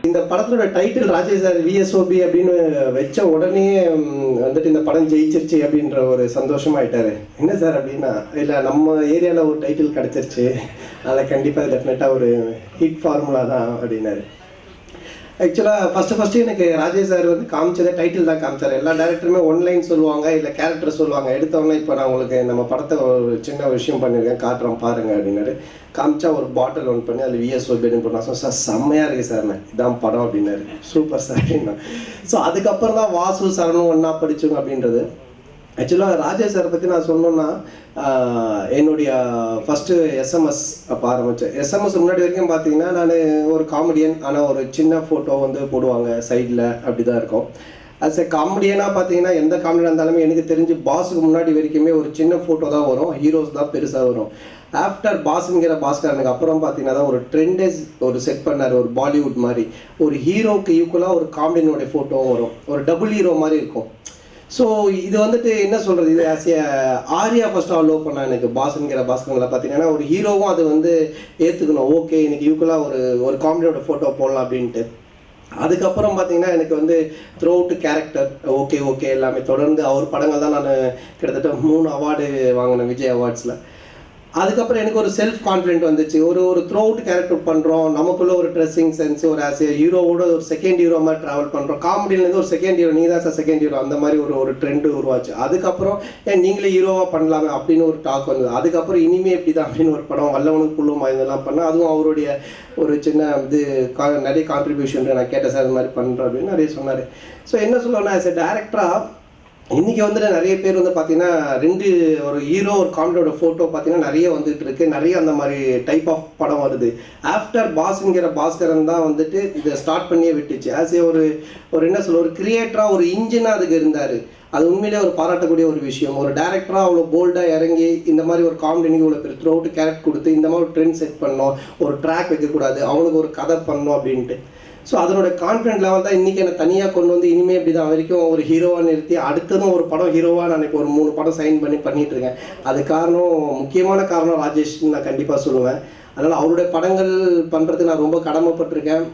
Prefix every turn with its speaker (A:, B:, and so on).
A: இந்த படத்தோட title Rajesh sir VSOP அப்படின்னு வச்ச உடனே வந்துட்டு இந்த படம் ஜெயிச்சிருச்சு அப்படின்ற ஒரு சந்தோஷமாயிட்டாரு. என்ன சார் அப்படின்னா, இல்லை நம்ம ஏரியாவில் ஒரு டைட்டில் கிடச்சிருச்சு, அதில் கண்டிப்பாக டெஃபினட்டாக ஒரு ஹிட் ஃபார்முலா தான் அப்படின்னாரு. ஆக்சுவலாக ஃபஸ்ட்டு எனக்கு ராஜேஷ் சார் வந்து காமிச்சதே டைட்டில் தான் காமிச்சார். எல்லா டேரக்டருமே ஒன்லைன் சொல்லுவாங்க, இல்லை கேரக்டர் சொல்லுவாங்க. எடுத்தவொடனே இப்போ நான் உங்களுக்கு நம்ம படத்தை ஒரு சின்ன விஷயம் பண்ணியிருக்கேன், காட்டுறோம் பாருங்க அப்படின்னாரு. காமிச்சா ஒரு பாட்டில் ஒன் பண்ணி அதில் விஎஸ்ஓபி அப்படின்னு போனால் சார் செம்மையாக இருக்குது சார், நான் இதான் படம் அப்படின்னாரு. சூப்பர் சார் அப்படின்னா. ஸோ அதுக்கப்புறம் தான் வாசு சரணும் ஒன்றா படிச்சோங்க அப்படின்றது. ஆக்சுவலாக ராஜேஷ் சாரை பற்றி நான் சொல்லணுன்னா, என்னுடைய ஃபஸ்ட்டு எஸ்எம்எஸ் அப்போ ஆரம்பித்தேன். எஸ்எம்எஸ் முன்னாடி வரைக்கும் பார்த்தீங்கன்னா நான் ஒரு காமெடியன், ஆனால் ஒரு சின்ன ஃபோட்டோ வந்து போடுவாங்க சைடில், அப்படி தான் இருக்கும். அஸ் எ காமெடியனாக பார்த்தீங்கன்னா எந்த காமெடியாக இருந்தாலுமே எனக்கு தெரிஞ்சு பாஸுக்கு முன்னாடி வரைக்குமே ஒரு சின்ன ஃபோட்டோ தான் வரும், ஹீரோஸ் தான் பெருசாக வரும். ஆஃப்டர் பாஸுங்கிற பாஸ்கரனுக்கு அப்புறம் பார்த்தீங்கன்னா தான் ஒரு ட்ரெண்டேஜ் ஒரு செட் பண்ணார், ஒரு பாலிவுட் மாதிரி. ஒரு ஹீரோவுக்கு ஈக்குவலாக ஒரு காமெடியனுடைய ஃபோட்டோவும் வரும், ஒரு டபுள் ஹீரோ மாதிரி இருக்கும். ஸோ இது வந்துட்டு என்ன சொல்கிறது, இது ஆஸ் ஏ ஆரியா ஃபஸ்ட்டு லோ பண்ண எனக்கு பாஸ்ங்கிற பாஸ்கரில் பார்த்தீங்கன்னா ஒரு ஹீரோவும் அது வந்து ஏற்றுக்கணும். ஓகே, எனக்கு ஈக்குவலாக ஒரு காமெடியோட ஃபோட்டோ போடலாம் அப்படின்ட்டு. அதுக்கப்புறம் பார்த்தீங்கன்னா எனக்கு வந்து த்ரூ அவுட் கேரக்டர் ஓகே எல்லாமே தொடர்ந்து அவர் படங்கள் தான் நான் கிட்டத்தட்ட 3 அவார்டு வாங்கினேன் விஜய் அவார்ட்ஸில். அதுக்கப்புறம் எனக்கு ஒரு செல்ஃப் கான்ஃபிடென்ட் வந்துச்சு. ஒரு த்ரூ அவுட் கேரக்டர் பண்ணுறோம், நமக்குள்ளே ஒரு ட்ரெஸ்ஸிங் சென்ஸ், ஒரு ஆஸ் ஏ ஹீரோவோட ஒரு செகண்ட் ஹீரோ மாதிரி ட்ராவல் பண்ணுறோம். காமெடியிலேருந்து ஒரு செகண்ட் ஹீரோ, நீ தான் சார் செகண்ட் ஹீரோ, அந்த மாதிரி ஒரு ட்ரெண்டு உருவாச்சு. அதுக்கப்புறம் நீங்களே ஹீரோவாக பண்ணலாமே அப்படின்னு ஒரு டாக் வந்தது. அதுக்கப்புறம் இனிமே எப்படி தான் அப்படின்னு ஒரு படம் வல்லவனுக்கு புல்லும் இதெல்லாம் பண்ணேன். அதுவும் அவருடைய ஒரு சின்ன இது நிறைய கான்ட்ரிபியூஷன் நான் கேட்டேன் சார், இது மாதிரி பண்ணுறேன் அப்படின்னு நிறைய சொன்னார். ஸோ என்ன சொல்லணும்னா, ஆஸ் எ டேரக்டராக இன்றைக்கி வந்துட்டு நிறைய பேர் வந்து பார்த்தீங்கன்னா ஒரு ஹீரோ ஒரு காமெடியோட ஃபோட்டோ பார்த்தீங்கன்னா நிறைய வந்துட்டு இருக்கு, நிறைய அந்த மாதிரி டைப் ஆஃப் படம் வருது. ஆஃப்டர் பாஸ்ங்கிற பாஸ்கரன் தான் வந்துட்டு இதை ஸ்டார்ட் பண்ணியே விட்டுச்சு. ஆஸ் ஏ ஒரு என்ன சொல்ல, ஒரு கிரியேட்டராக ஒரு இன்ஜினாக அதுக்கு இருந்தார். அது உண்மையிலே ஒரு பாராட்டக்கூடிய ஒரு விஷயம். ஒரு டேரக்டராக அவ்வளோ போல்டாக இறங்கி இந்த மாதிரி ஒரு காமெடிக்கு இவ்வளோ பெரிய த்ரூ அவுட் கேரக்டர் கொடுத்து இந்த மாதிரி ஒரு ட்ரெண்ட் செட் பண்ணோம், ஒரு ட்ராக் வைக்கக்கூடாது, அவனுக்கு ஒரு கதை பண்ணணும் அப்படின்ட்டு. ஸோ அதனோட கான்ஃபிடென்ட் லெவல் தான் இன்றைக்கி என்னை தனியாக கொண்டு வந்து இனிமேல் இப்படி தான் வரைக்கும் ஒரு ஹீரோவாக நிறுத்தி அடுத்ததும் ஒரு படம் ஹீரோவாக நான் இப்போ ஒரு 3 படம் சைன் பண்ணிகிட்ருக்கேன். அது காரணம், முக்கியமான காரணம் ராஜேஷ்னு நான் கண்டிப்பாக சொல்லுவேன். அதனால் அவருடைய படங்கள் பண்ணுறதுக்கு நான் ரொம்ப கடமைப்பட்டிருக்கேன்.